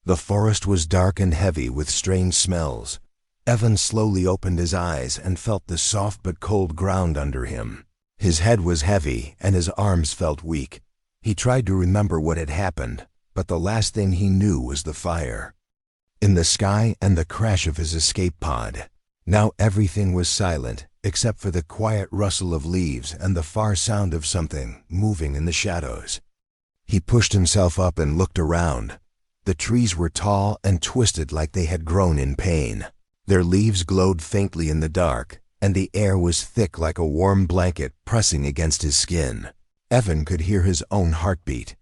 The forest was dark and heavy with strange smells. Evan slowly opened his eyes and felt the soft but cold ground under him. His head was heavy and his arms felt weak. He tried to remember what had happened, but the last thing he knew was the fire in the sky and the crash of his escape pod. Now everything was silent, except for the quiet rustle of leaves and the far sound of something moving in the shadows. He pushed himself up and looked around. The trees were tall and twisted like they had grown in pain. Their leaves glowed faintly in the dark, and the air was thick like a warm blanket pressing against his skin. Evan could hear his own heartbeat,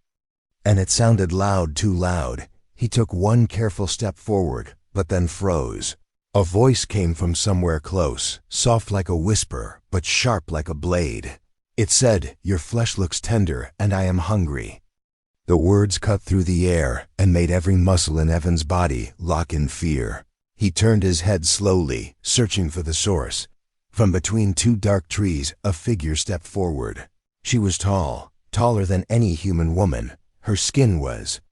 and it sounded loud, too loud. He took one careful step forward, but then froze. A voice came from somewhere close, soft like a whisper, but sharp like a blade. It said, "Your flesh looks tender, and I am hungry." The words cut through the air and made every muscle in Evan's body lock in fear. He turned his head slowly, searching for the source. From between two dark trees, a figure stepped forward. She was tall, taller than any human woman. Her skin was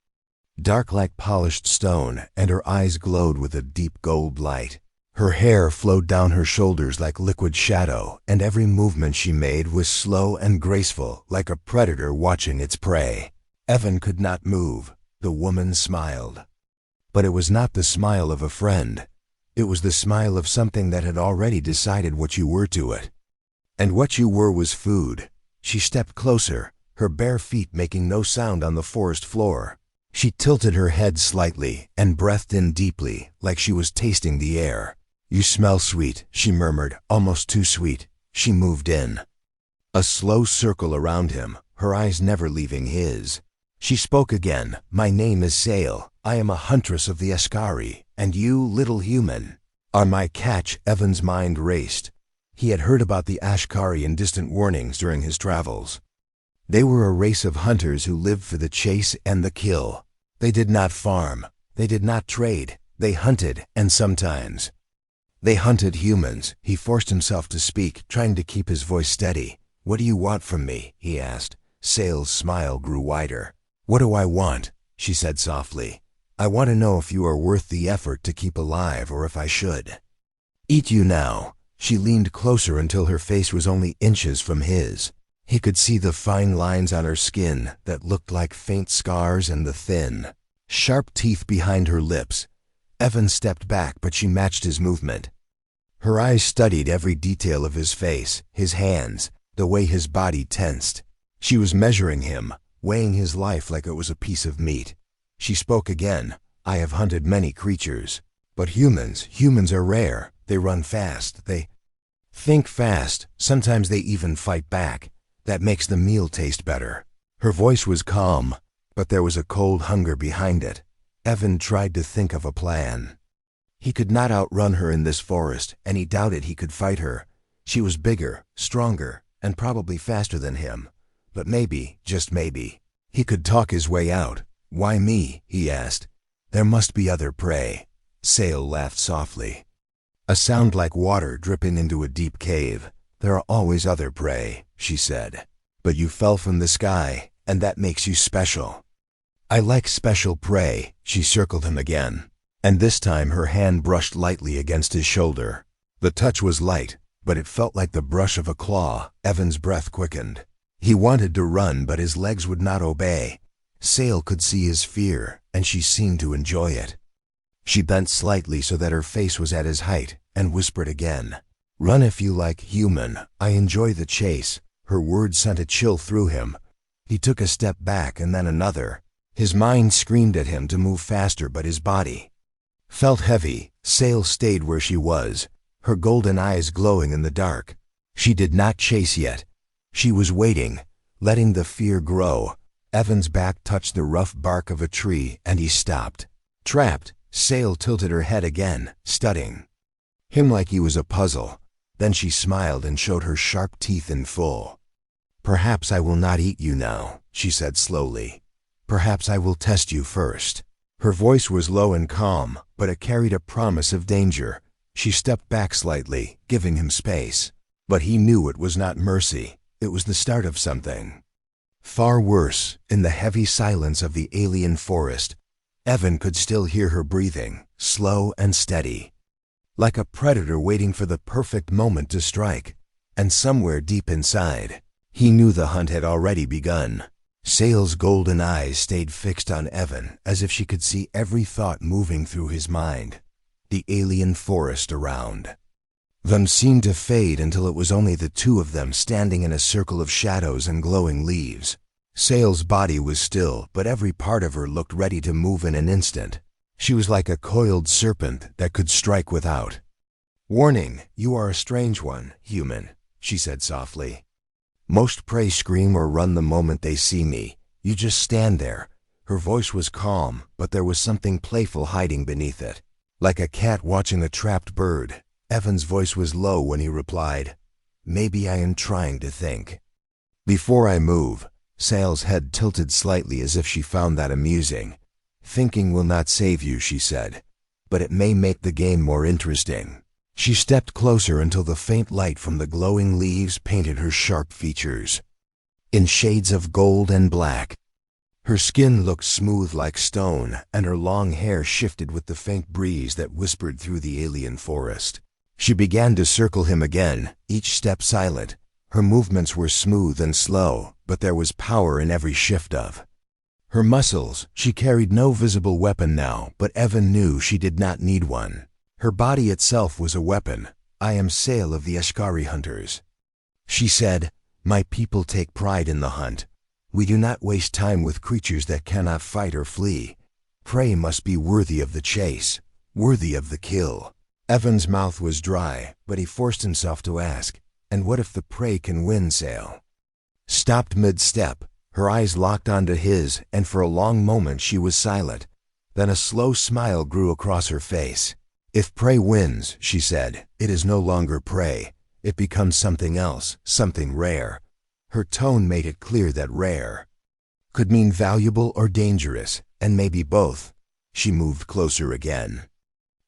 dark like polished stone, and her eyes glowed with a deep gold light. Her hair flowed down her shoulders like liquid shadow, and every movement she made was slow and graceful, like a predator watching its prey. Evan could not move. The woman smiled. But it was not the smile of a friend. It was the smile of something that had already decided what you were to it. And what you were was food. She stepped closer, her bare feet making no sound on the forest floor. She tilted her head slightly and breathed in deeply, like she was tasting the air. "You smell sweet," she murmured, "almost too sweet." She moved in. A slow circle around him, her eyes never leaving his. She spoke again. "My name is Sail. I am a huntress of the Escari, and you, little human, are my catch." Evan's mind raced. He had heard about the Ashkari in distant warnings during his travels. They were a race of hunters who lived for the chase and the kill. They did not farm. They did not trade. They hunted, and sometimes they hunted humans. He forced himself to speak, trying to keep his voice steady. "What do you want from me?" he asked. Sail's smile grew wider. "What do I want?" she said softly. "I want to know if you are worth the effort to keep alive, or if I should eat you now." She leaned closer until her face was only inches from his. He could see the fine lines on her skin that looked like faint scars and the thin, sharp teeth behind her lips. Evan stepped back, but she matched his movement. Her eyes studied every detail of his face, his hands, the way his body tensed. She was measuring him, weighing his life like it was a piece of meat. She spoke again. "I have hunted many creatures, but humans are rare. They run fast, they think fast, sometimes they even fight back. That makes the meal taste better." Her voice was calm, but there was a cold hunger behind it. Evan tried to think of a plan. He could not outrun her in this forest, and he doubted he could fight her. She was bigger, stronger, and probably faster than him. But maybe, just maybe, he could talk his way out. "Why me?" he asked. "There must be other prey." Sail laughed softly, a sound like water dripping into a deep cave. "There are always other prey," she said. "But you fell from the sky, and that makes you special." "I like special prey." She circled him again, and this time her hand brushed lightly against his shoulder. The touch was light, but it felt like the brush of a claw. Evan's breath quickened. He wanted to run, but his legs would not obey. Sail could see his fear, and she seemed to enjoy it. She bent slightly so that her face was at his height, and whispered again, "Run if you like, human. I enjoy the chase." Her words sent a chill through him. He took a step back and then another. His mind screamed at him to move faster, but his body felt heavy. Sail stayed where she was, her golden eyes glowing in the dark. She did not chase yet. She was waiting, letting the fear grow. Evan's back touched the rough bark of a tree, and he stopped. Trapped, Sail tilted her head again, studying him like he was a puzzle. Then she smiled and showed her sharp teeth in full. "Perhaps I will not eat you now," she said slowly. "Perhaps I will test you first." Her voice was low and calm, but it carried a promise of danger. She stepped back slightly, giving him space. But he knew it was not mercy. It was the start of something far worse. In the heavy silence of the alien forest, Evan could still hear her breathing, slow and steady, like a predator waiting for the perfect moment to strike. And somewhere deep inside, he knew the hunt had already begun. Sale's golden eyes stayed fixed on Evan, as if she could see every thought moving through his mind. The alien forest around them seemed to fade until it was only the two of them standing in a circle of shadows and glowing leaves. Sale's body was still, but every part of her looked ready to move in an instant. She was like a coiled serpent that could strike without warning. "You are a strange one, human," she said softly. "Most prey scream or run the moment they see me. You just stand there." Her voice was calm, but there was something playful hiding beneath it. Like a cat watching a trapped bird. Evan's voice was low when he replied, "Maybe I am trying to think before I move." Sale's head tilted slightly as if she found that amusing. "Thinking will not save you," she said, "but it may make the game more interesting." She stepped closer until the faint light from the glowing leaves painted her sharp features in shades of gold and black. Her skin looked smooth like stone, and her long hair shifted with the faint breeze that whispered through the alien forest. She began to circle him again, each step silent. Her movements were smooth and slow, but there was power in every shift of her muscles. She carried no visible weapon now, but Evan knew she did not need one. Her body itself was a weapon. "I am Sale of the Ashkari hunters," she said. "My people take pride in the hunt. We do not waste time with creatures that cannot fight or flee. Prey must be worthy of the chase, worthy of the kill." Evan's mouth was dry, but he forced himself to ask, "And what if the prey can win?" Sale stopped mid-step. Her eyes locked onto his, and for a long moment she was silent. Then a slow smile grew across her face. "If prey wins," she said, "it is no longer prey. It becomes something else, something rare." Her tone made it clear that rare could mean valuable or dangerous, and maybe both. She moved closer again.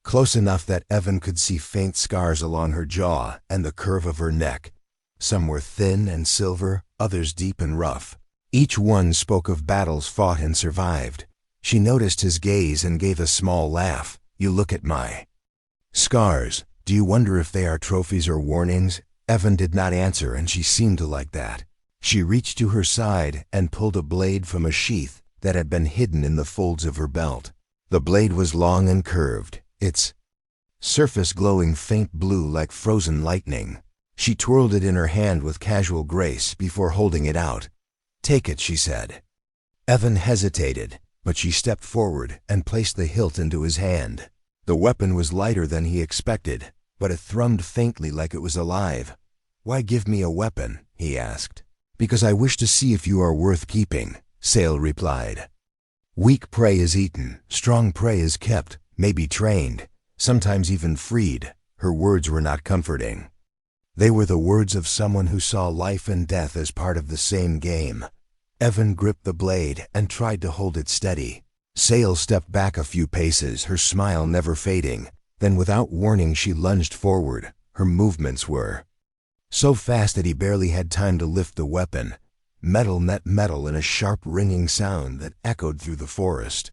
Close enough that Evan could see faint scars along her jaw and the curve of her neck. Some were thin and silver, others deep and rough. Each one spoke of battles fought and survived. She noticed his gaze and gave a small laugh. "You look at my scars. Do you wonder if they are trophies or warnings?" Evan did not answer, and she seemed to like that. She reached to her side and pulled a blade from a sheath that had been hidden in the folds of her belt. The blade was long and curved, its surface glowing faint blue like frozen lightning. She twirled it in her hand with casual grace before holding it out. "Take it," she said. Evan hesitated, but she stepped forward and placed the hilt into his hand. The weapon was lighter than he expected, but it thrummed faintly like it was alive. "Why give me a weapon?" he asked. "Because I wish to see if you are worth keeping," Sale replied. "Weak prey is eaten, strong prey is kept, maybe trained, sometimes even freed." Her words were not comforting. They were the words of someone who saw life and death as part of the same game. Evan gripped the blade and tried to hold it steady. Sale stepped back a few paces, her smile never fading. Then without warning she lunged forward. Her movements were so fast that he barely had time to lift the weapon. Metal met metal in a sharp ringing sound that echoed through the forest.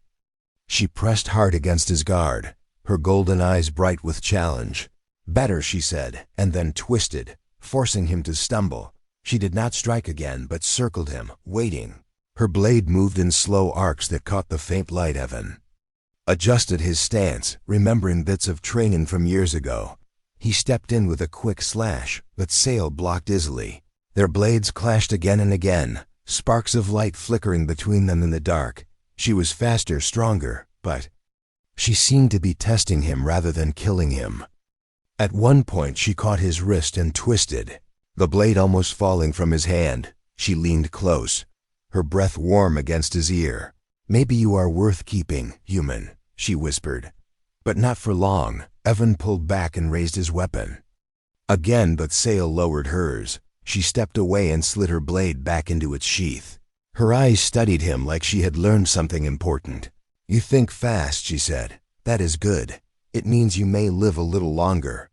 She pressed hard against his guard, her golden eyes bright with challenge. "Better," she said, and then twisted, forcing him to stumble. She did not strike again, but circled him, waiting. Her blade moved in slow arcs that caught the faint light. Evan adjusted his stance, remembering bits of training from years ago. He stepped in with a quick slash, but Sale blocked easily. Their blades clashed again and again, sparks of light flickering between them in the dark. She was faster, stronger, but she seemed to be testing him rather than killing him. At one point she caught his wrist and twisted, the blade almost falling from his hand. She leaned close, her breath warm against his ear. "Maybe you are worth keeping, human," she whispered. But not for long. Evan pulled back and raised his weapon again, but Sale lowered hers. She stepped away and slid her blade back into its sheath. Her eyes studied him like she had learned something important. "You think fast," she said. "That is good. It means you may live a little longer."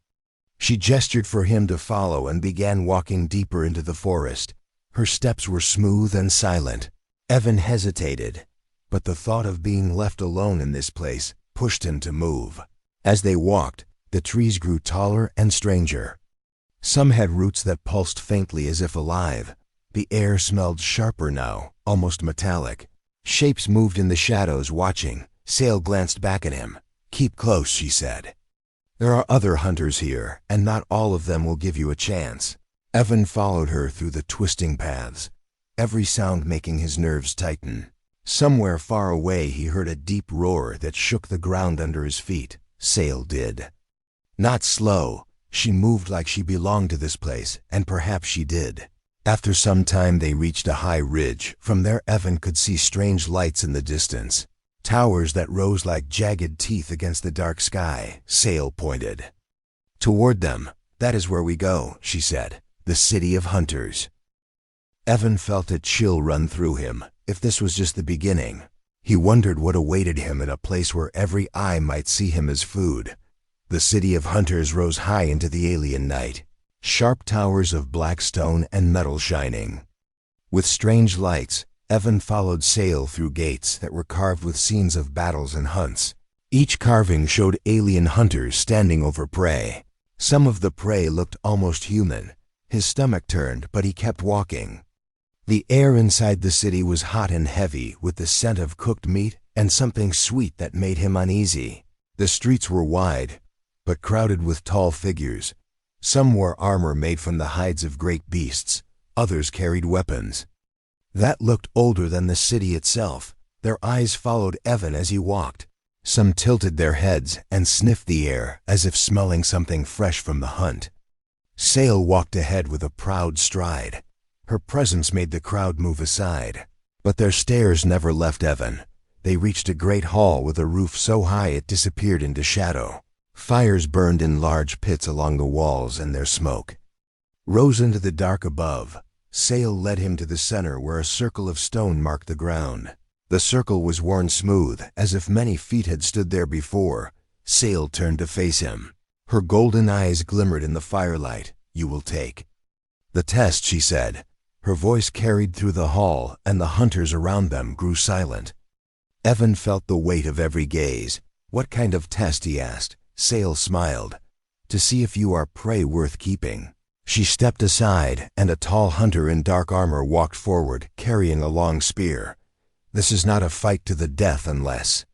She gestured for him to follow and began walking deeper into the forest. Her steps were smooth and silent. Evan hesitated. but the thought of being left alone in this place pushed him to move. As they walked, the trees grew taller and stranger. Some had roots that pulsed faintly as if alive. The air smelled sharper now, almost metallic. Shapes moved in the shadows, watching. Sail glanced back at him. "Keep close," she said. "There are other hunters here, and not all of them will give you a chance." Evan followed her through the twisting paths, every sound making his nerves tighten. Somewhere far away he heard a deep roar that shook the ground under his feet. Sail did. Not slow. She moved like she belonged to this place, and perhaps she did. After some time they reached a high ridge. From there Evan could see strange lights in the distance. Towers that rose like jagged teeth against the dark sky. Sail pointed. "Toward them. That is where we go," she said. "The city of hunters." Evan felt a chill run through him. If this was just the beginning, he wondered what awaited him at a place where every eye might see him as food. The city of hunters rose high into the alien night, sharp towers of black stone and metal shining. With strange lights, Evan followed Sail through gates that were carved with scenes of battles and hunts. Each carving showed alien hunters standing over prey. Some of the prey looked almost human. His stomach turned, but he kept walking. The air inside the city was hot and heavy, with the scent of cooked meat and something sweet that made him uneasy. The streets were wide, but crowded with tall figures. Some wore armor made from the hides of great beasts. Others carried weapons. That looked older than the city itself. Their eyes followed Evan as he walked. Some tilted their heads and sniffed the air as if smelling something fresh from the hunt. Sail walked ahead with a proud stride. Her presence made the crowd move aside. But their stares never left Evan. They reached a great hall with a roof so high it disappeared into shadow. Fires burned in large pits along the walls, and their smoke rose into the dark above. Sail led him to the center where a circle of stone marked the ground. The circle was worn smooth, as if many feet had stood there before. Sail turned to face him. Her golden eyes glimmered in the firelight. "You will take the test," she said. Her voice carried through the hall, and the hunters around them grew silent. Evan felt the weight of every gaze. "What kind of test?" he asked. Sail smiled. "To see if you are prey worth keeping." She stepped aside, and a tall hunter in dark armor walked forward, carrying a long spear. "This is not a fight to the death unless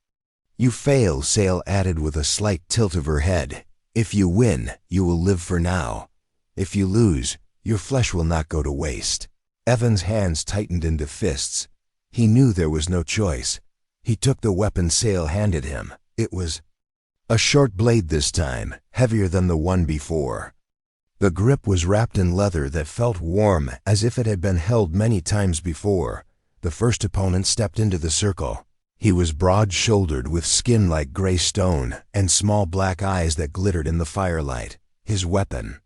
you fail," Sail added with a slight tilt of her head. "If you win, you will live for now. If you lose, your flesh will not go to waste." Evan's hands tightened into fists. He knew there was no choice. He took the weapon Sail handed him. It was a short blade this time, heavier than the one before. The grip was wrapped in leather that felt warm, as if it had been held many times before. The first opponent stepped into the circle. He was broad-shouldered, with skin like gray stone and small black eyes that glittered in the firelight. His weapon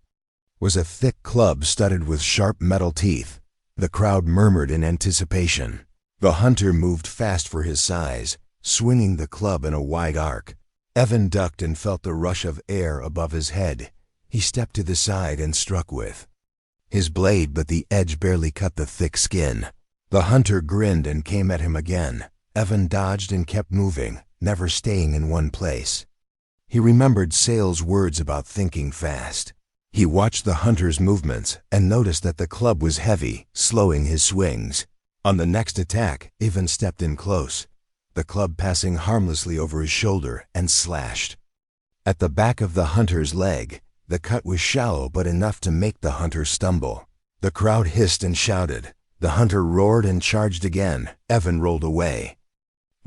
was a thick club studded with sharp metal teeth. The crowd murmured in anticipation. The hunter moved fast for his size, swinging the club in a wide arc. Evan ducked and felt the rush of air above his head. He stepped to the side and struck with his blade, but the edge barely cut the thick skin. The hunter grinned and came at him again. Evan dodged and kept moving, never staying in one place. He remembered Sail's words about thinking fast. He watched the hunter's movements and noticed that the club was heavy, slowing his swings. On the next attack, Evan stepped in close, the club passing harmlessly over his shoulder, and slashed at the back of the hunter's leg. The cut was shallow but enough to make the hunter stumble. The crowd hissed and shouted. The hunter roared and charged again. Evan rolled away,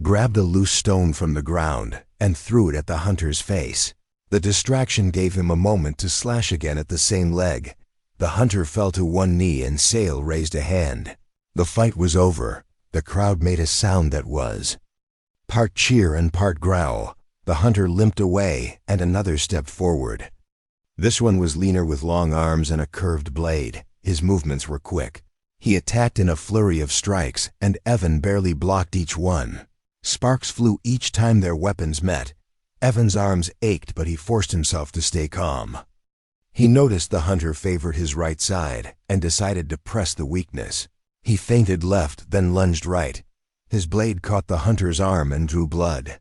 grabbed a loose stone from the ground, and threw it at the hunter's face. The distraction gave him a moment to slash again at the same leg. The hunter fell to one knee and Sail raised a hand. The fight was over. The crowd made a sound that was part cheer and part growl. The hunter limped away, and another stepped forward. This one was leaner, with long arms and a curved blade. His movements were quick. He attacked in a flurry of strikes, and Evan barely blocked each one. Sparks flew each time their weapons met. Evan's arms ached, but he forced himself to stay calm. He noticed the hunter favored his right side and decided to press the weakness. He feinted left, then lunged right. His blade caught the hunter's arm and drew blood.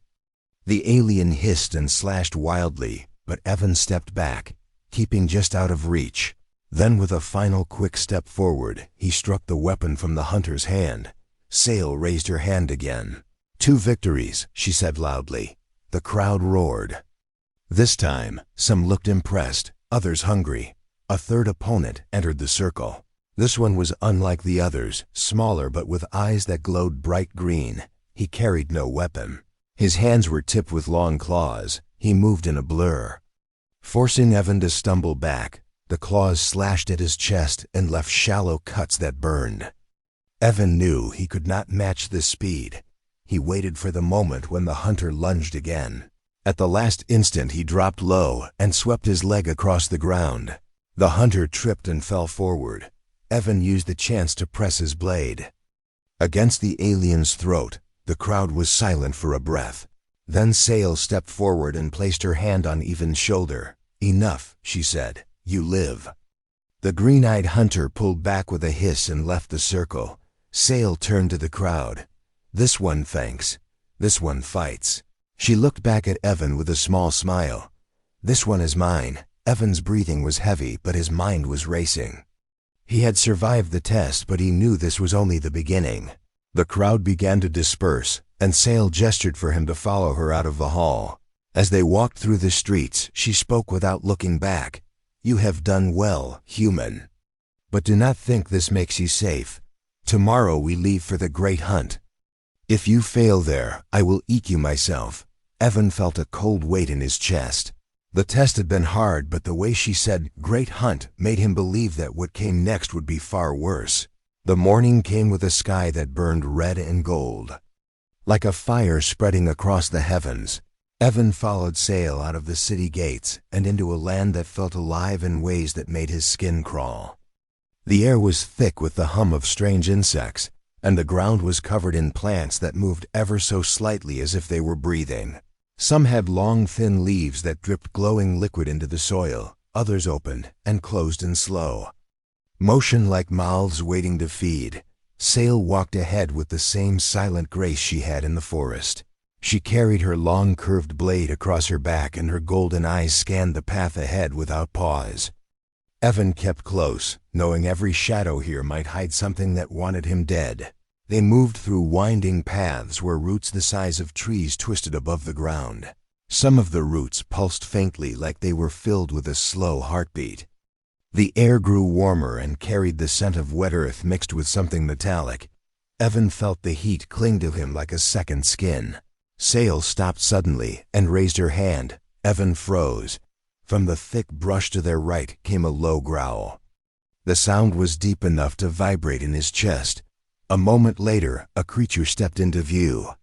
The alien hissed and slashed wildly, but Evan stepped back, keeping just out of reach. Then with a final quick step forward, he struck the weapon from the hunter's hand. Sail raised her hand again. "Two victories," she said loudly. The crowd roared. This time, some looked impressed, others hungry. A third opponent entered the circle. This one was unlike the others, smaller but with eyes that glowed bright green. He carried no weapon. His hands were tipped with long claws. He moved in a blur. Forcing Evan to stumble back, the claws slashed at his chest and left shallow cuts that burned. Evan knew he could not match this speed. He waited for the moment when the hunter lunged again. At the last instant he dropped low and swept his leg across the ground. The hunter tripped and fell forward. Evan used the chance to press his blade against the alien's throat. The crowd was silent for a breath. Then Sail stepped forward and placed her hand on Evan's shoulder. "Enough," she said. "You live." The green-eyed hunter pulled back with a hiss and left the circle. Sail turned to the crowd. "This one thanks. This one fights." She looked back at Evan with a small smile. "This one is mine." Evan's breathing was heavy, but his mind was racing. He had survived the test, but he knew this was only the beginning. The crowd began to disperse, and Sail gestured for him to follow her out of the hall. As they walked through the streets, she spoke without looking back. "You have done well, human. But do not think this makes you safe. Tomorrow we leave for the great hunt. If you fail there, I will eat you myself." Evan felt a cold weight in his chest. The test had been hard, but the way she said "great hunt" made him believe that what came next would be far worse. The morning came with a sky that burned red and gold, like a fire spreading across the heavens. Evan followed Sail out of the city gates and into a land that felt alive in ways that made his skin crawl. The air was thick with the hum of strange insects, and the ground was covered in plants that moved ever so slightly as if they were breathing. Some had long, thin leaves that dripped glowing liquid into the soil. Others opened and closed in slow motion like mouths waiting to feed. Sail walked ahead with the same silent grace she had in the forest. She carried her long curved blade across her back, and her golden eyes scanned the path ahead without pause. Evan kept close, knowing every shadow here might hide something that wanted him dead. They moved through winding paths where roots the size of trees twisted above the ground. Some of the roots pulsed faintly like they were filled with a slow heartbeat. The air grew warmer and carried the scent of wet earth mixed with something metallic. Evan felt the heat cling to him like a second skin. Sail stopped suddenly and raised her hand. Evan froze. From the thick brush to their right came a low growl. The sound was deep enough to vibrate in his chest. A moment later, a creature stepped into view.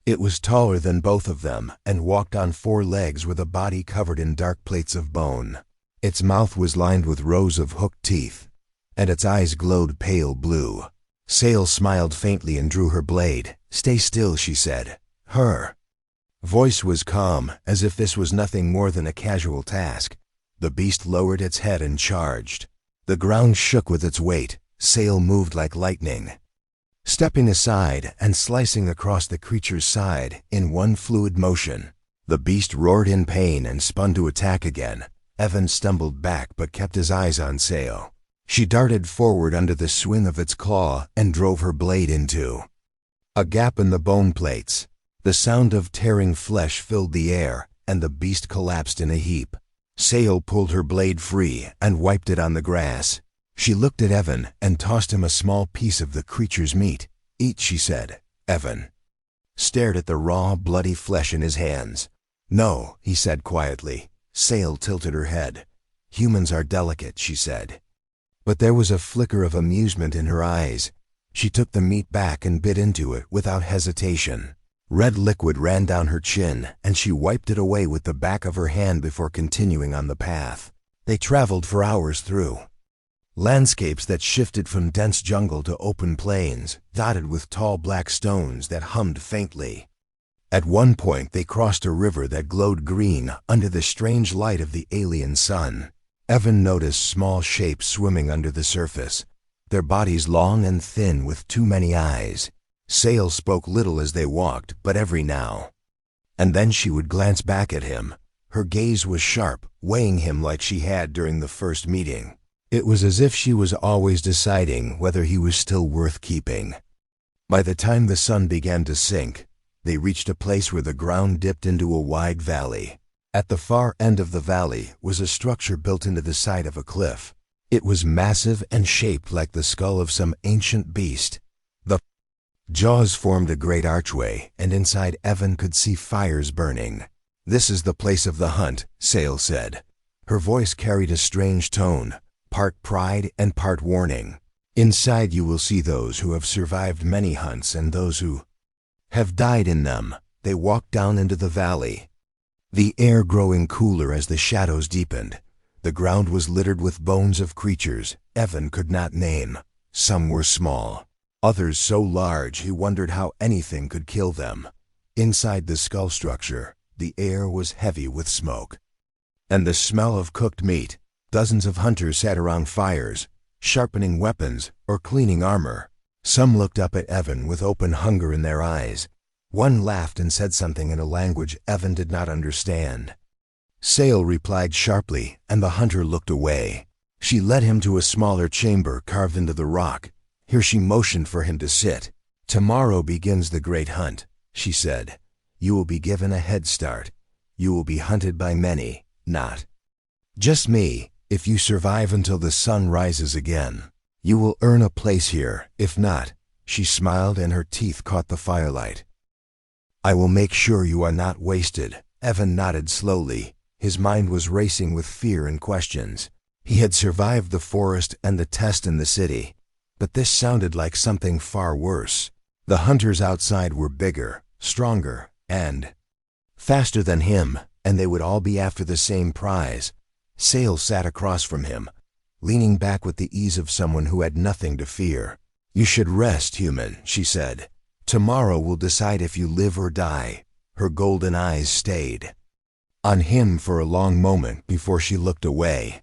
It was taller than both of them and walked on four legs with a body covered in dark plates of bone. Its mouth was lined with rows of hooked teeth, and its eyes glowed pale blue. Sail smiled faintly and drew her blade. "Stay still," she said. Her voice was calm, as if this was nothing more than a casual task. The beast lowered its head and charged. The ground shook with its weight. Sail moved like lightning, stepping aside and slicing across the creature's side in one fluid motion. The beast roared in pain and spun to attack again. Evan stumbled back but kept his eyes on Sail. She darted forward under the swing of its claw and drove her blade into a gap in the bone plates. The sound of tearing flesh filled the air, and the beast collapsed in a heap. Sail pulled her blade free and wiped it on the grass. She looked at Evan and tossed him a small piece of the creature's meat. "Eat," she said. Evan stared at the raw, bloody flesh in his hands. "No," he said quietly. Sail tilted her head. "Humans are delicate," she said. But there was a flicker of amusement in her eyes. She took the meat back and bit into it without hesitation. Red liquid ran down her chin, and she wiped it away with the back of her hand before continuing on the path. They traveled for hours through landscapes that shifted from dense jungle to open plains, dotted with tall black stones that hummed faintly. At one point they crossed a river that glowed green under the strange light of the alien sun. Evan noticed small shapes swimming under the surface, their bodies long and thin with too many eyes. Sale spoke little as they walked, but every now and then she would glance back at him. Her gaze was sharp, weighing him like she had during the first meeting. It was as if she was always deciding whether he was still worth keeping. By the time the sun began to sink, they reached a place where the ground dipped into a wide valley. At the far end of the valley was a structure built into the side of a cliff. It was massive and shaped like the skull of some ancient beast. The jaws formed a great archway, and inside Evan could see fires burning. "This is the place of the hunt," Sale said. Her voice carried a strange tone, part pride and part warning. "Inside you will see those who have survived many hunts and those who have died in them." They walked down into the valley, the air growing cooler as the shadows deepened. The ground was littered with bones of creatures Evan could not name. Some were small, others so large he wondered how anything could kill them. Inside the skull structure, the air was heavy with smoke and the smell of cooked meat. Dozens of hunters sat around fires, sharpening weapons or cleaning armor. Some looked up at Evan with open hunger in their eyes. One laughed and said something in a language Evan did not understand. Sale replied sharply, and the hunter looked away. She led him to a smaller chamber carved into the rock. Here she motioned for him to sit. "Tomorrow begins the great hunt," she said. "You will be given a head start. You will be hunted by many, not just me. If you survive until the sun rises again, you will earn a place here. If not," she smiled and her teeth caught the firelight, "I will make sure you are not wasted." Evan nodded slowly. His mind was racing with fear and questions. He had survived the forest and the test in the city, but this sounded like something far worse. The hunters outside were bigger, stronger, and faster than him, and they would all be after the same prize. Sale sat across from him, leaning back with the ease of someone who had nothing to fear. "You should rest, human," she said. "Tomorrow will decide if you live or die." Her golden eyes stayed on him for a long moment before she looked away.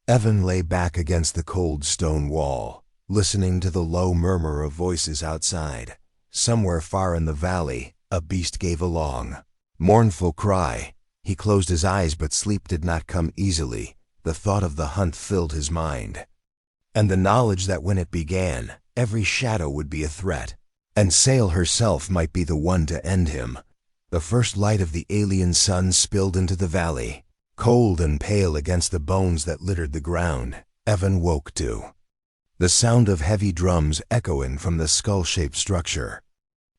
Evan lay back against the cold stone wall, listening to the low murmur of voices outside. Somewhere far in the valley, a beast gave a long, mournful cry. He closed his eyes, but sleep did not come easily. The thought of the hunt filled his mind, and the knowledge that when it began, every shadow would be a threat, and Sale herself might be the one to end him. The first light of the alien sun spilled into the valley, cold and pale against the bones that littered the ground. Evan woke to the sound of heavy drums echoing from the skull-shaped structure.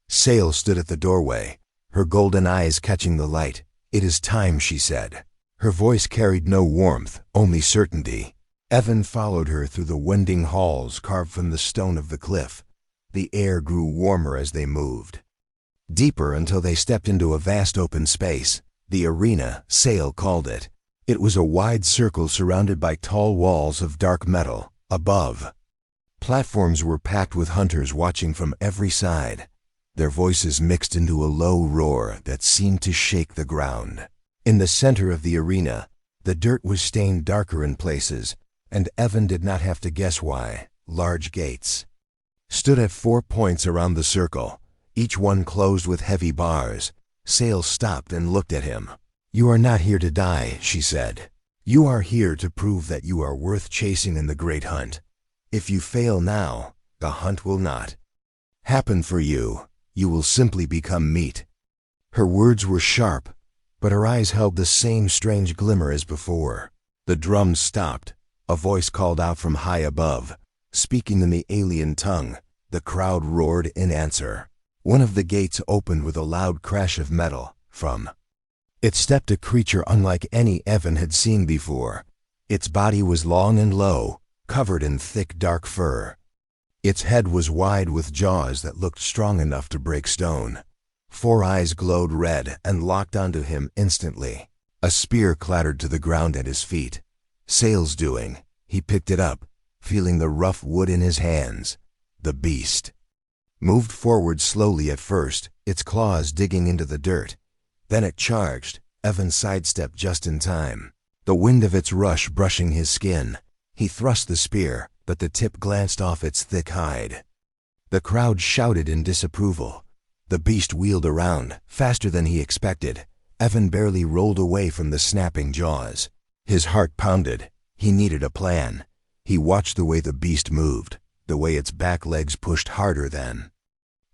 Sale stood at the doorway, her golden eyes catching the light. "It is time," she said. Her voice carried no warmth, only certainty. Evan followed her through the winding halls carved from the stone of the cliff. The air grew warmer as they moved deeper until they stepped into a vast open space. The arena, Sale called it. It was a wide circle surrounded by tall walls of dark metal. Above, platforms were packed with hunters watching from every side. Their voices mixed into a low roar that seemed to shake the ground. In the center of the arena, the dirt was stained darker in places, and Evan did not have to guess why. Large gates stood at 4 points around the circle, each one closed with heavy bars. Sale stopped and looked at him. "You are not here to die," she said. "You are here to prove that you are worth chasing in the great hunt. If you fail now, the hunt will not happen for you. You will simply become meat." Her words were sharp, but her eyes held the same strange glimmer as before. The drums stopped. A voice called out from high above, speaking in the alien tongue. The crowd roared in answer. One of the gates opened with a loud crash of metal. From it stepped a creature unlike any Evan had seen before. Its body was long and low, covered in thick dark fur. Its head was wide with jaws that looked strong enough to break stone. 4 eyes glowed red and locked onto him instantly. A spear clattered to the ground at his feet. Sale's doing. He picked it up, feeling the rough wood in his hands. The beast moved forward slowly at first, its claws digging into the dirt. Then it charged. Evan sidestepped just in time, the wind of its rush brushing his skin. He thrust the spear, but the tip glanced off its thick hide. The crowd shouted in disapproval. The beast wheeled around, faster than he expected. Evan barely rolled away from the snapping jaws. His heart pounded. He needed a plan. He watched the way the beast moved, the way its back legs pushed harder than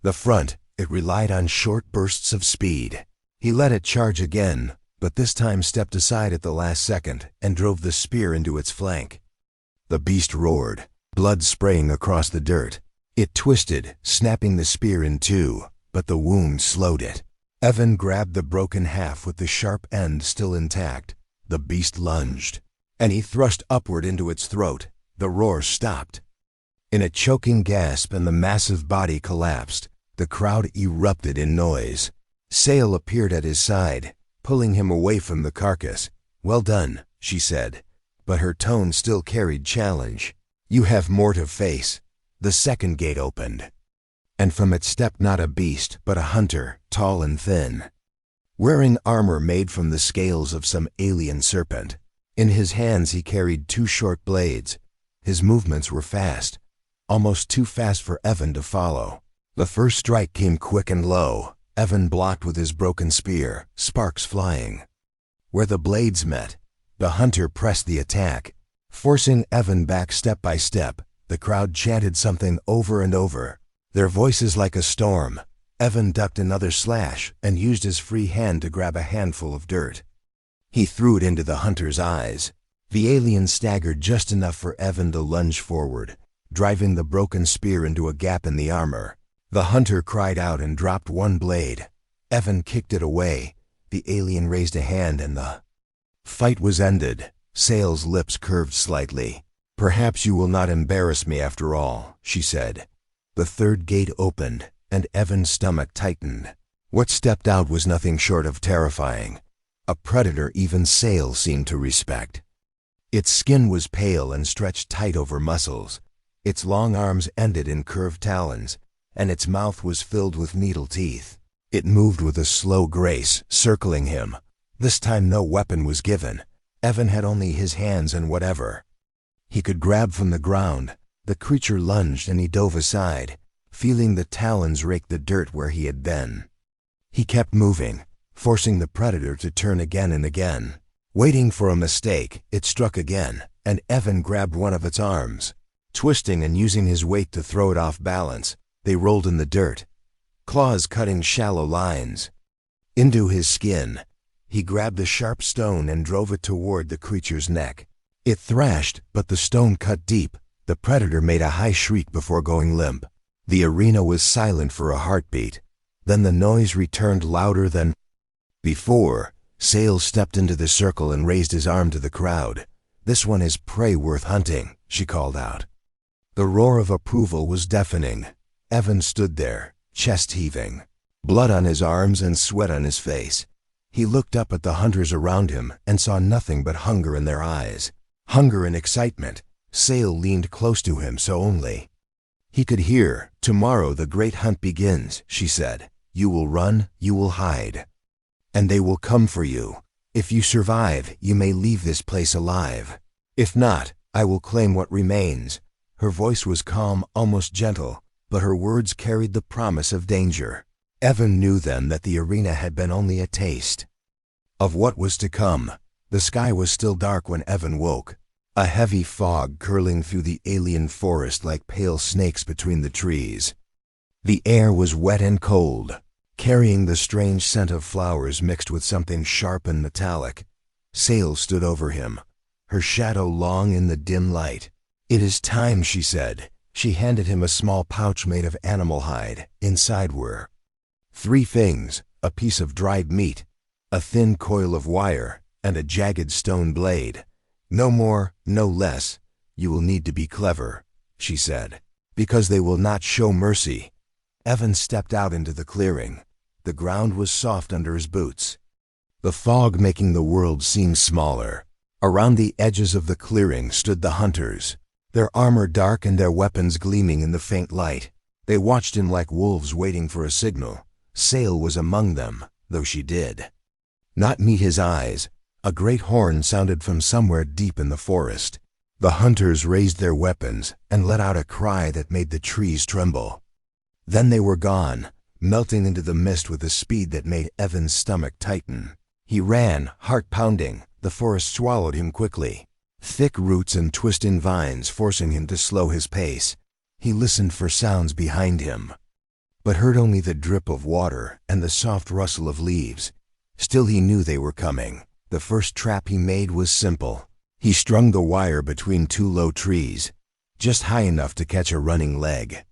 the front. It relied on short bursts of speed. He let it charge again, but this time stepped aside at the last second and drove the spear into its flank. The beast roared, blood spraying across the dirt. It twisted, snapping the spear in two, but the wound slowed it. Evan grabbed the broken half with the sharp end still intact. The beast lunged, and he thrust upward into its throat. The roar stopped. In a choking gasp and the massive body collapsed, the crowd erupted in noise. Sale appeared at his side, pulling him away from the carcass. "Well done," she said, but her tone still carried challenge. "You have more to face." The second gate opened, and from it stepped not a beast, but a hunter, tall and thin, wearing armor made from the scales of some alien serpent. In his hands he carried two short blades. His movements were fast, almost too fast for Evan to follow. The first strike came quick and low. Evan blocked with his broken spear, sparks flying. Where the blades met, the hunter pressed the attack, forcing Evan back step by step. The crowd chanted something over and over, their voices like a storm. Evan ducked another slash and used his free hand to grab a handful of dirt. He threw it into the hunter's eyes. The alien staggered just enough for Evan to lunge forward, driving the broken spear into a gap in the armor. The hunter cried out and dropped one blade. Evan kicked it away. The alien raised a hand and the fight was ended. Sale's lips curved slightly. "Perhaps you will not embarrass me after all," she said. The third gate opened, and Evan's stomach tightened. What stepped out was nothing short of terrifying. A predator even Sale seemed to respect. Its skin was pale and stretched tight over muscles. Its long arms ended in curved talons, and its mouth was filled with needle teeth. It moved with a slow grace, circling him. This time no weapon was given. Evan had only his hands and whatever he could grab from the ground. The creature lunged and he dove aside, feeling the talons rake the dirt where he had been. He kept moving, forcing the predator to turn again and again. Waiting for a mistake, it struck again, and Evan grabbed one of its arms. Twisting and using his weight to throw it off balance, they rolled in the dirt, claws cutting shallow lines into his skin. He grabbed a sharp stone and drove it toward the creature's neck. It thrashed, but the stone cut deep. The predator made a high shriek before going limp. The arena was silent for a heartbeat. Then the noise returned louder than before. Sale stepped into the circle and raised his arm to the crowd. "This one is prey worth hunting," she called out. The roar of approval was deafening. Evan stood there, chest heaving, blood on his arms and sweat on his face. He looked up at the hunters around him and saw nothing but hunger in their eyes. Hunger and excitement. Sale leaned close to him so only he could hear. "Tomorrow the great hunt begins," she said. "You will run, you will hide, and they will come for you. If you survive, you may leave this place alive. If not, I will claim what remains." Her voice was calm, almost gentle, but her words carried the promise of danger. Evan knew then that the arena had been only a taste of what was to come. The sky was still dark when Evan woke, a heavy fog curling through the alien forest like pale snakes between the trees. The air was wet and cold, carrying the strange scent of flowers mixed with something sharp and metallic. Sale stood over him, her shadow long in the dim light. "It is time," she said. She handed him a small pouch made of animal hide. Inside were 3 things: a piece of dried meat, a thin coil of wire, and a jagged stone blade. "No more, no less. You will need to be clever," she said, "because they will not show mercy." Evan stepped out into the clearing. The ground was soft under his boots, the fog making the world seem smaller. Around the edges of the clearing stood the hunters, their armor dark and their weapons gleaming in the faint light. They watched him like wolves waiting for a signal. Sale was among them, though she did not meet his eyes. A great horn sounded from somewhere deep in the forest. The hunters raised their weapons and let out a cry that made the trees tremble. Then they were gone, melting into the mist with a speed that made Evan's stomach tighten. He ran, heart pounding. The forest swallowed him quickly, thick roots and twisting vines forcing him to slow his pace. He listened for sounds behind him, but heard only the drip of water and the soft rustle of leaves. Still he knew they were coming. The first trap he made was simple. He strung the wire between two low trees, just high enough to catch a running leg.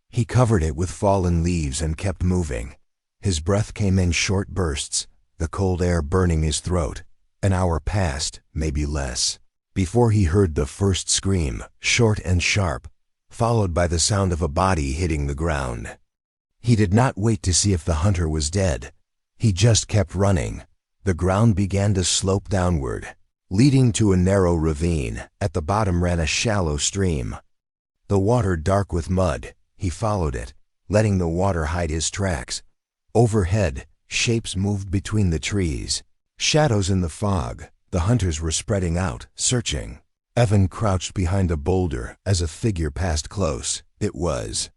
He covered it with fallen leaves and kept moving. His breath came in short bursts, the cold air burning his throat. An hour passed, maybe less, before he heard the first scream, short and sharp, followed by the sound of a body hitting the ground. He did not wait to see if the hunter was dead. He just kept running. The ground began to slope downward, leading to a narrow ravine. At the bottom ran a shallow stream, the water dark with mud. He followed it, letting the water hide his tracks. Overhead, shapes moved between the trees. Shadows in the fog. The hunters were spreading out, searching. Evan crouched behind a boulder as a figure passed close. It was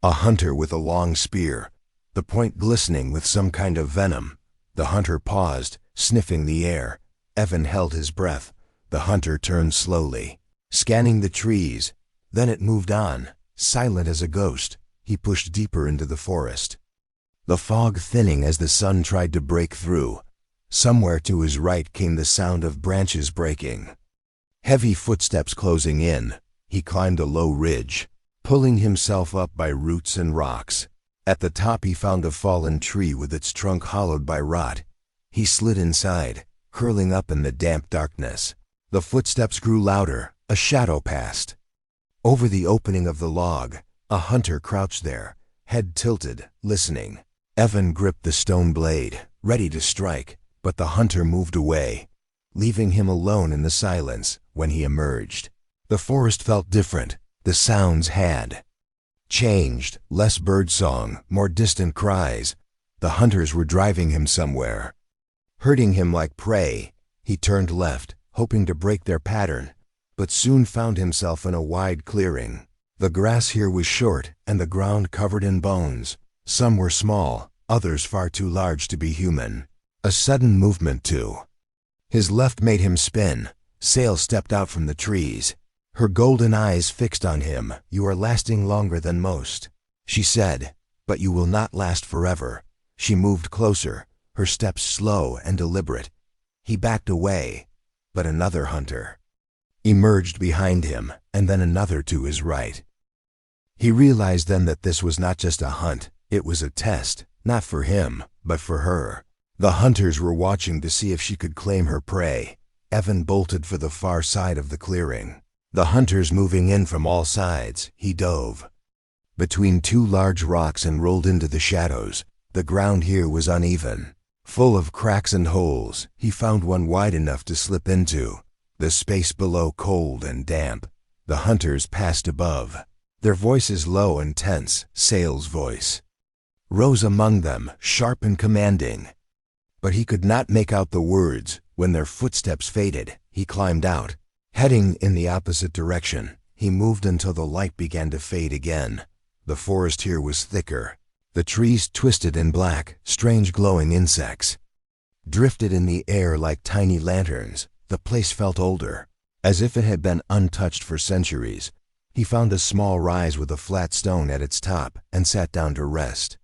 a hunter with a long spear, the point glistening with some kind of venom. The hunter paused, sniffing the air. Evan held his breath. The hunter turned slowly, scanning the trees. Then it moved on, silent as a ghost. He pushed deeper into the forest, the fog thinning as the sun tried to break through. Somewhere to his right came the sound of branches breaking. Heavy footsteps closing in. He climbed a low ridge, pulling himself up by roots and rocks. At the top he found a fallen tree with its trunk hollowed by rot. He slid inside, curling up in the damp darkness. The footsteps grew louder. A shadow passed over the opening of the log. A hunter crouched there, head tilted, listening. Evan gripped the stone blade, ready to strike. But the hunter moved away, leaving him alone in the silence. When he emerged, the forest felt different. The sounds had changed. Less birdsong, more distant cries. The hunters were driving him somewhere, herding him like prey. He turned left, hoping to break their pattern, but soon found himself in a wide clearing. The grass here was short and the ground covered in bones. Some were small, others far too large to be human. A sudden movement to his left made him spin. Sail stepped out from the trees, her golden eyes fixed on him. "You are lasting longer than most," she said, "but you will not last forever." She moved closer, her steps slow and deliberate. He backed away, but another hunter emerged behind him, and then another to his right. He realized then that this was not just a hunt, it was a test, not for him, but for her. The hunters were watching to see if she could claim her prey. Evan bolted for the far side of the clearing. The hunters moving in from all sides. He dove between two large rocks and rolled into the shadows. The ground here was uneven, full of cracks and holes. He found one wide enough to slip into, the space below cold and damp. The hunters passed above, their voices low and tense. Sail's voice rose among them, sharp and commanding, but he could not make out the words. When their footsteps faded, he climbed out, heading in the opposite direction. He moved until the light began to fade again. The forest here was thicker. The trees twisted in black, strange glowing insects drifted in the air like tiny lanterns. The place felt older, as if it had been untouched for centuries. He found a small rise with a flat stone at its top and sat down to rest.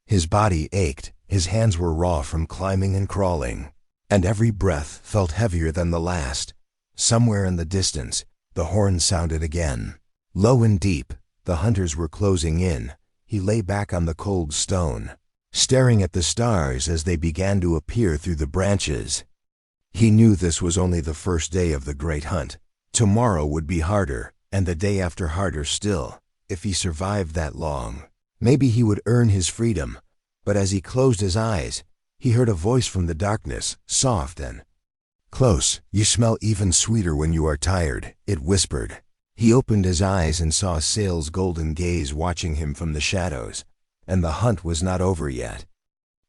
His body ached. His hands were raw from climbing and crawling, and every breath felt heavier than the last. Somewhere in the distance, the horn sounded again, low and deep. The hunters were closing in. He lay back on the cold stone, staring at the stars as they began to appear through the branches. He knew this was only the first day of the great hunt. Tomorrow would be harder, and the day after harder still. If he survived that long, maybe he would earn his freedom. But as he closed his eyes, he heard a voice from the darkness, soft and close. "You smell even sweeter when you are tired," it whispered. He opened his eyes and saw Sail's golden gaze watching him from the shadows, and the hunt was not over yet.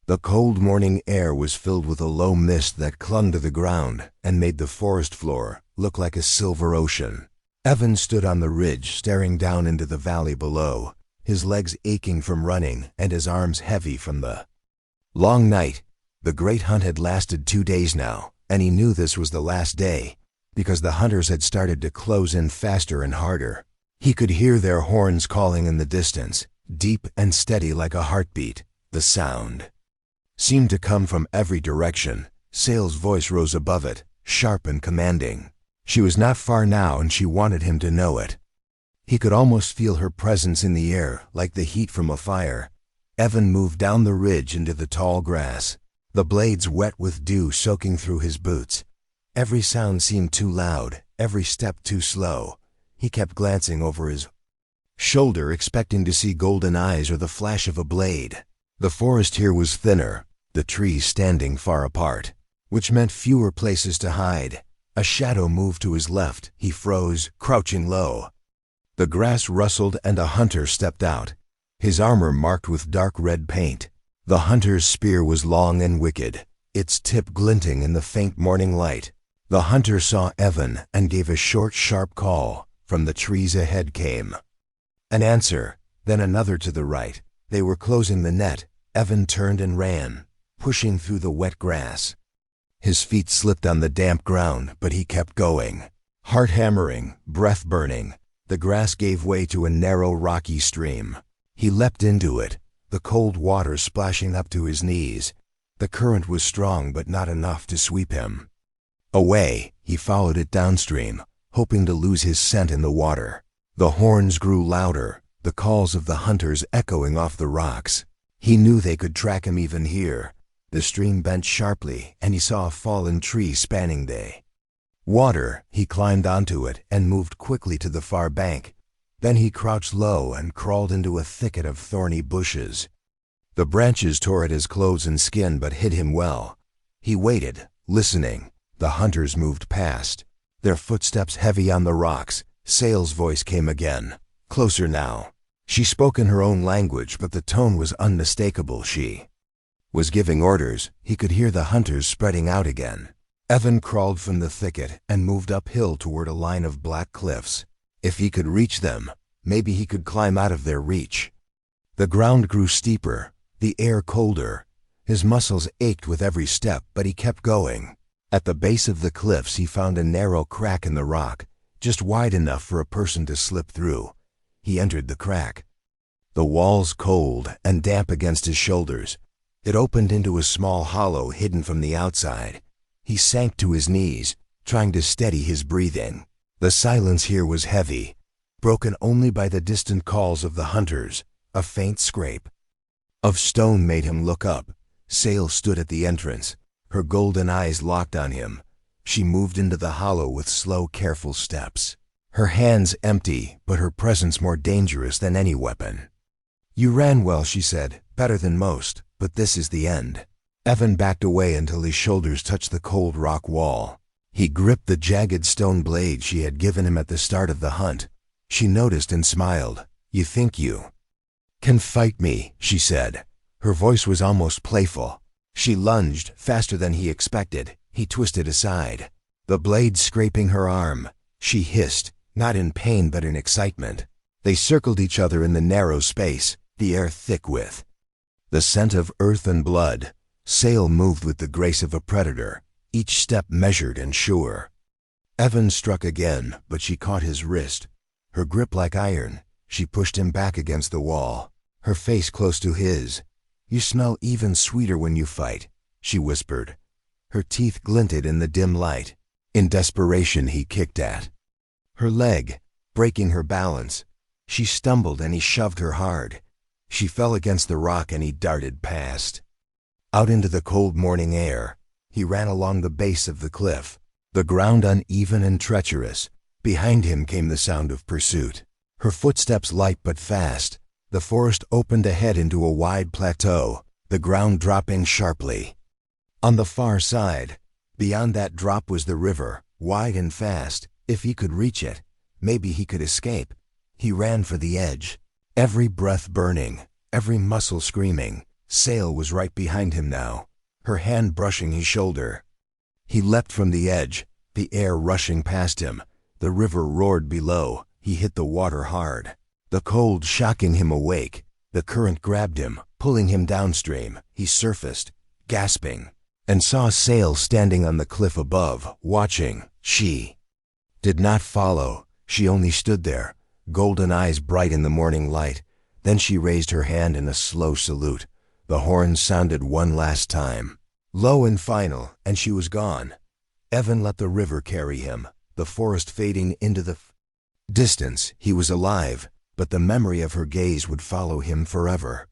The cold morning air was filled with a low mist that clung to the ground and made the forest floor look like a silver ocean. Evan stood on the ridge, staring down into the valley below. his legs aching from running and his arms heavy from the long night. The great hunt had lasted 2 days now, and he knew this was the last day, because the hunters had started to close in faster and harder. He could hear their horns calling in the distance, deep and steady like a heartbeat. The sound seemed to come from every direction. Sail's voice rose above it, sharp and commanding. She was not far now, and she wanted him to know it. He could almost feel her presence in the air, like the heat from a fire. Evan moved down the ridge into the tall grass, the blades wet with dew soaking through his boots. Every sound seemed too loud, every step too slow. He kept glancing over his shoulder, expecting to see golden eyes or the flash of a blade. The forest here was thinner, the trees standing far apart, which meant fewer places to hide. A shadow moved to his left. He froze, crouching low. The grass rustled and a hunter stepped out, his armor marked with dark red paint. The hunter's spear was long and wicked, its tip glinting in the faint morning light. The hunter saw Evan and gave a short, sharp call. From the trees ahead came an answer, then another to the right. They were closing the net. Evan turned and ran, pushing through the wet grass. His feet slipped on the damp ground, but he kept going. Heart hammering, breath burning, the grass gave way to a narrow, rocky stream. He leapt into it, the cold water splashing up to his knees. The current was strong, but not enough to sweep him away. He followed it downstream, hoping to lose his scent in the water. The horns grew louder, the calls of the hunters echoing off the rocks. He knew they could track him even here. The stream bent sharply, and he saw a fallen tree spanning the water. He climbed onto it and moved quickly to the far bank. Then he crouched low and crawled into a thicket of thorny bushes. The branches tore at his clothes and skin but hid him well. He waited, listening. The hunters moved past, their footsteps heavy on the rocks. Sail's voice came again, closer now. She spoke in her own language, but the tone was unmistakable. She was giving orders. He could hear the hunters spreading out again. Evan crawled from the thicket and moved uphill toward a line of black cliffs. If he could reach them, maybe he could climb out of their reach. The ground grew steeper, the air colder. His muscles ached with every step, but he kept going. At the base of the cliffs he found a narrow crack in the rock, just wide enough for a person to slip through. He entered the crack. The walls cold and damp against his shoulders. It opened into a small hollow hidden from the outside. He sank to his knees, trying to steady his breathing. The silence here was heavy, broken only by the distant calls of the hunters. A faint scrape of stone made him look up. Sail stood at the entrance, her golden eyes locked on him. She moved into the hollow with slow, careful steps, her hands empty, but her presence more dangerous than any weapon. "You ran well," she said, "better than most, but this is the end." Evan backed away until his shoulders touched the cold rock wall. He gripped the jagged stone blade she had given him at the start of the hunt. She noticed and smiled. "You think you can fight me?" she said. Her voice was almost playful. She lunged, faster than he expected. He twisted aside, the blade scraping her arm. She hissed, not in pain but in excitement. They circled each other in the narrow space, the air thick with the scent of earth and blood. Sail moved with the grace of a predator, each step measured and sure. Evan struck again, but she caught his wrist, her grip like iron. She pushed him back against the wall, her face close to his. "You smell even sweeter when you fight," she whispered. Her teeth glinted in the dim light. In desperation he kicked at her leg, breaking her balance. She stumbled and he shoved her hard. She fell against the rock and he darted past. Out into the cold morning air, he ran along the base of the cliff, the ground uneven and treacherous. Behind him came the sound of pursuit, her footsteps light but fast. The forest opened ahead into a wide plateau, the ground dropping sharply. On the far side, beyond that drop, was the river, wide and fast. If he could reach it, maybe he could escape. He ran for the edge, every breath burning, every muscle screaming. Sail was right behind him now, her hand brushing his shoulder. He leapt from the edge, the air rushing past him. The river roared below. He hit the water hard. The cold shocking him awake, the current grabbed him, pulling him downstream. He surfaced, gasping, and saw Sail standing on the cliff above, watching. She did not follow. She only stood there, golden eyes bright in the morning light. Then she raised her hand in a slow salute. The horn sounded one last time, low and final, and she was gone. Evan let the river carry him, the forest fading into the distance. He was alive, but the memory of her gaze would follow him forever.